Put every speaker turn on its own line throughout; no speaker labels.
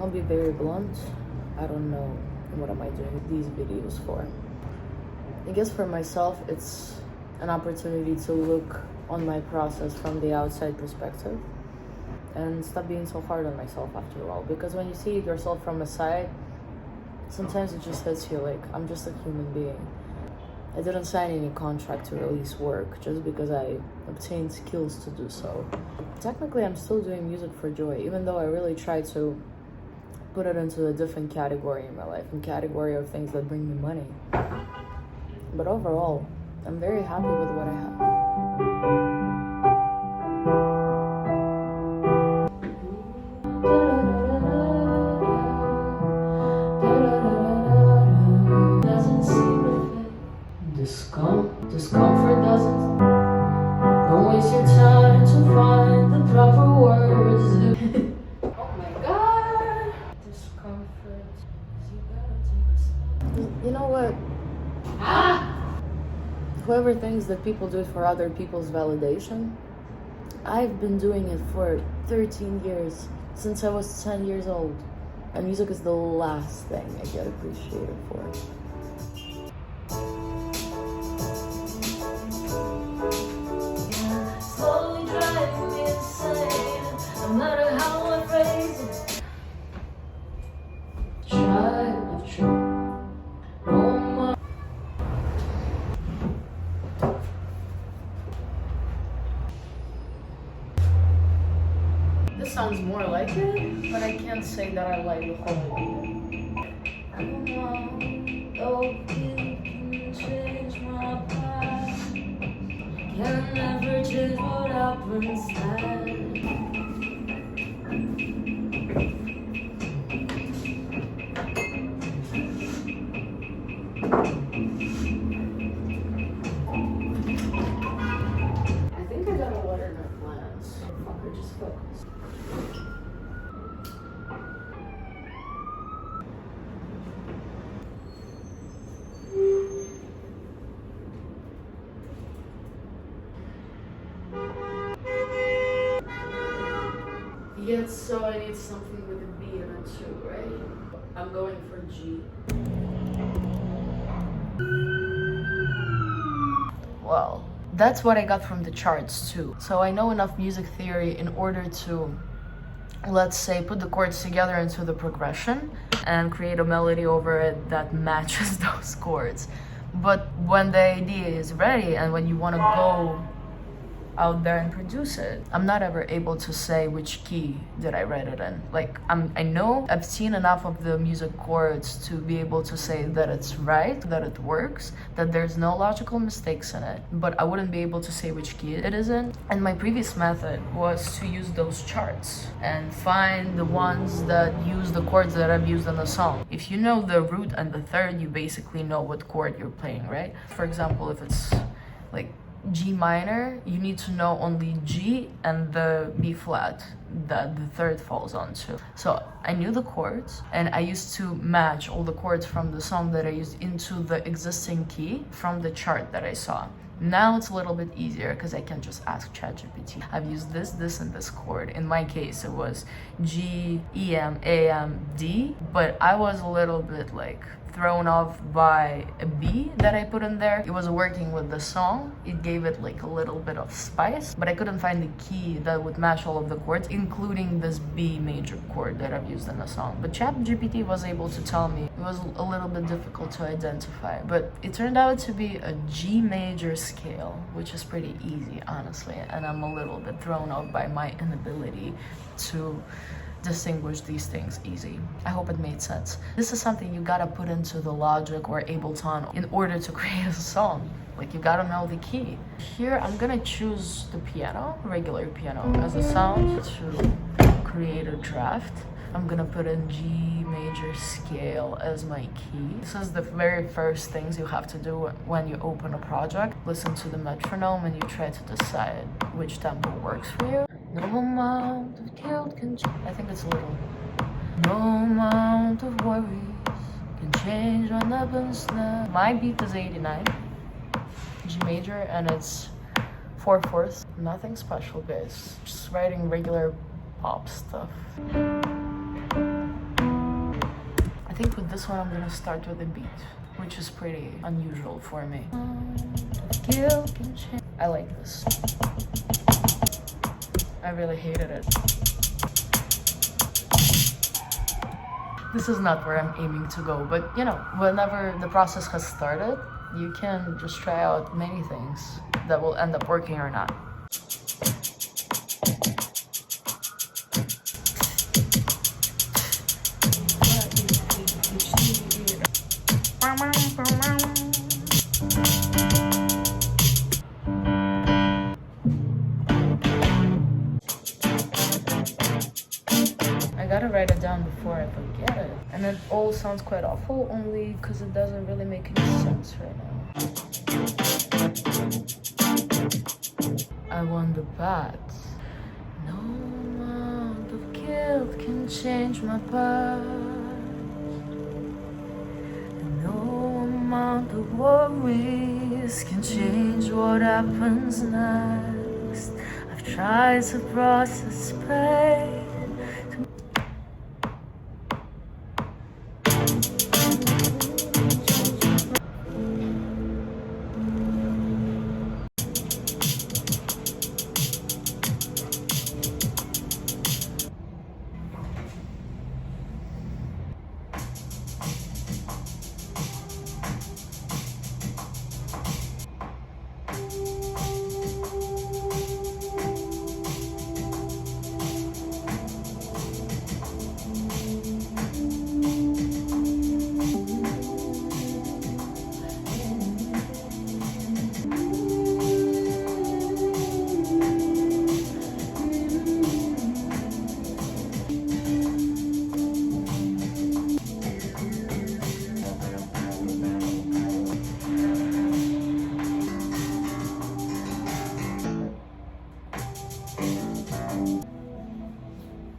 I'll be very blunt. I don't know what am I doing these videos for. I guess for myself, it's an opportunity to look on my process from the outside perspective and stop being so hard on myself after all. Because when you see yourself from the side, sometimes it just hits you like, I'm just a human being. I didn't sign any contract to release work just because I obtained skills to do so. Technically, I'm still doing music for joy, even though I really try to put it into a different category in my life, a category of things that bring me money. But overall, I'm very happy with what I have. Discomfort doesn't. Don't waste your time to find the proper words. Oh my god. Discomfort. You know what? Whoever thinks that people do it for other people's validation, I've been doing it for 13 years, since I was 10 years old. And music is the last thing I get appreciated for. Slowly driving me insane, no matter how I phrase it. I've tried. This sounds more like it, but I can't say that I like the whole idea. I don't know, you can change my past. Can never change what happens then. I think I gotta water my plants. Fucker, just focus. Yes, so I need something with a B in it too, right? I'm going for G. Well, that's what I got from the charts too. So I know enough music theory in order to, let's say, put the chords together into the progression and create a melody over it that matches those chords. But when the idea is ready and when you want to go out there and produce it, I'm not ever able to say which key did I write it in. Like, I know I've seen enough of the music chords to be able to say that it's right, that it works, that there's no logical mistakes in it, but I wouldn't be able to say which key it is in. And my previous method was to use those charts and find the ones that use the chords that I've used in the song. If you know the root and the third, you basically know what chord you're playing, right? For example, if it's like G minor, you need to know only G and the B flat that the third falls onto. So I knew the chords and I used to match all the chords from the song that I used into the existing key from the chart that I saw. Now it's a little bit easier because I can just ask ChatGPT. I've used this, and this chord. In my case, it was G, E, M, A, M, D, but I was a little bit like thrown off by a B that I put in there. It was working with the song. It gave it like a little bit of spice, but I couldn't find the key that would match all of the chords, including this B major chord that I've used in the song. But ChatGPT was able to tell me. It was a little bit difficult to identify, but it turned out to be a G major scale, which is pretty easy, honestly, and I'm a little bit thrown off by my inability to distinguish these things easy. I hope it made sense. This is something you gotta put into the Logic or Ableton in order to create a song. Like, you gotta know the key. Here, I'm gonna choose the piano, regular piano, as a sound to create a draft. I'm gonna put in G major scale as my key. This is the very first things you have to do when you open a project. Listen to the metronome and you try to decide which tempo works for you. No amount of guilt can change. I think it's a little. No amount of worries can change what happens now. My beat is 89, G major, and it's 4/4. Nothing special, guys. Just writing regular pop stuff. think with this one I'm gonna start with a beat, which is pretty unusual for me. I like this. I really hated it. This is not where I'm aiming to go, but you know, whenever the process has started, you can just try out many things that will end up working or not. I gotta write it down before I forget it. And it all sounds quite awful only because it doesn't really make any sense right now. I want the bats. No amount of guilt can change my past. No amount of worries can change what happens next. I've tried to process pain.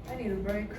I need a break.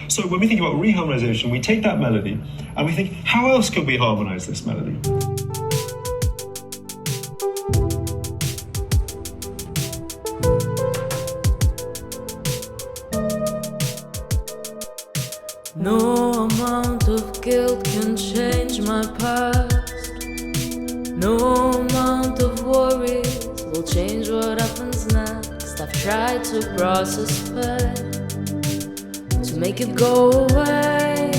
So when we think about reharmonization, we take that melody and we think, how else can we harmonize this melody?
No amount of guilt can change my past. No amount of worries will change what happens next. I've tried to process pain, to make it go away.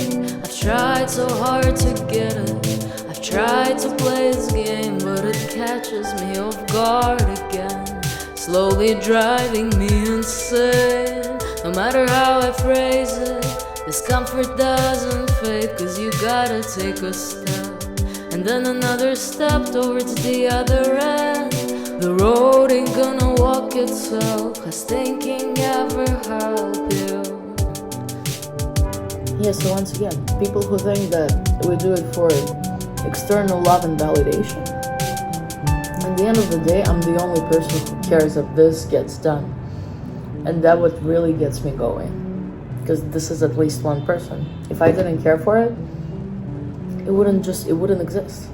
I've tried so hard to get it. I've tried to play this game, but it catches me off guard again, slowly driving me insane. No matter how I phrase it, discomfort doesn't fade, 'cause you gotta take a step, and then another step towards the other end. The road ain't gonna walk itself, 'cause thinking ever help you.
Yeah, so once again, people who think that we do it for external love and validation, at the end of the day, I'm the only person who cares that this gets done. And that what really gets me going. Because this is at least one person. If I didn't care for it, it wouldn't exist.